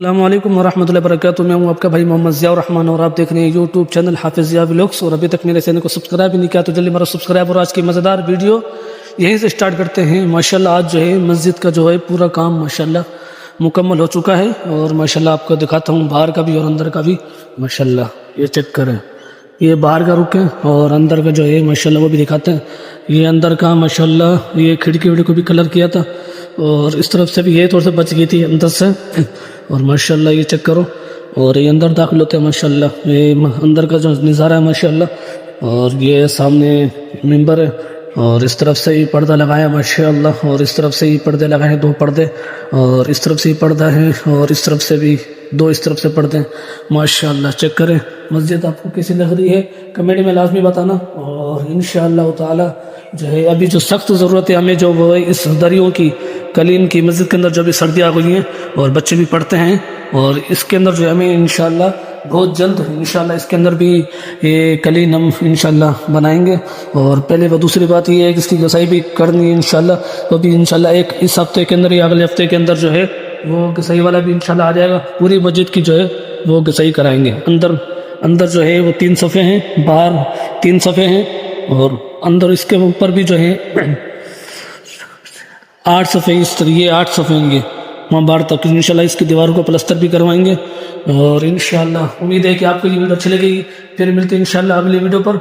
السلام علیکم ورحمۃ اللہ وبرکاتہ۔ میں ہوں آپ کا بھائی محمد ضیاء الرحمن اور آپ دیکھ رہے ہیں یوٹیوب چینل حافظ ضیاء ولاگس، اور ابھی تک میرے چینل کو سبسکرائب نہیں کیا تو جلدی میرا سبسکرائب، اور آج کی مزیدار ویڈیو یہیں سے سٹارٹ کرتے ہیں۔ ماشاءاللہ آج جو ہے مسجد کا جو ہے پورا کام ماشاءاللہ مکمل ہو چکا ہے، اور ماشاءاللہ آپ کو دکھاتا ہوں باہر کا بھی اور اندر کا بھی۔ ماشاءاللہ یہ چیک کریں، یہ باہر کا رک ہے اور اندر کا جو ہے ماشاءاللہ وہ بھی دکھاتے ہیں۔ یہ اندر کا ماشاءاللہ یہ کھڑکی وڑکی کو بھی کلر کیا تھا، اور اس طرف سے بھی یہ تھوڑا سا بچ گئی تھی اندر سے، اور ماشاءاللہ یہ چیک کرو، اور یہ اندر داخل ہوتے ہیں ماشاءاللہ۔ یہ اندر کا جو نظارہ ہے ماشاءاللہ، اور یہ سامنے ممبر ہے، اور اس طرف سے یہ پردہ لگایا ماشاءاللہ، اور اس طرف سے یہ پردے لگائے ہیں، 2 پردے، اور اس طرف سے یہ پردہ ہے، اور اس طرف سے بھی 2 اس طرف سے پردے ہیں ماشاءاللہ۔ چیک کریں مسجد آپ کو کیسی لگ رہی ہے، کمنٹ میں لازمی بتانا، اور انشاءاللہ تعالی جو ہے ابھی جو سخت ضرورت ہے ہمیں جو وہ ہے اس دریوں کی، قلیم کی۔ مسجد کے اندر جو بھی سردیاں آ گئی ہیں اور بچے بھی پڑھتے ہیں، اور اس کے اندر جو ہمیں انشاءاللہ بہت جلد انشاءاللہ اس کے اندر بھی یہ قلیم ہم انشاءاللہ بنائیں گے۔ اور پہلے وہ دوسری بات یہ ہے کہ اس کی گسائی بھی کرنی ہے انشاءاللہ، تو بھی انشاءاللہ اس ہفتے کے اندر یا اگلے ہفتے کے اندر جو ہے وہ گسائی والا بھی انشاءاللہ آ جائے گا۔ پوری مسجد کی جو ہے وہ گسائی کرائیں گے۔ اندر جو ہے وہ 3 صفحے ہیں، باہر 3 صفحے ہیں، اور اندر اس کے اوپر بھی جو ہے 8 صفحے، اس طرح یہ 8 صفحے ہوں گے وہاں باہر تک۔ انشاءاللہ اس کی دیواروں کو پلستر بھی کروائیں گے، اور انشاءاللہ امید ہے کہ آپ کو یہ ویڈیو اچھی لگے گی۔ پھر ملتے ہیں انشاءاللہ اگلی ویڈیو پر۔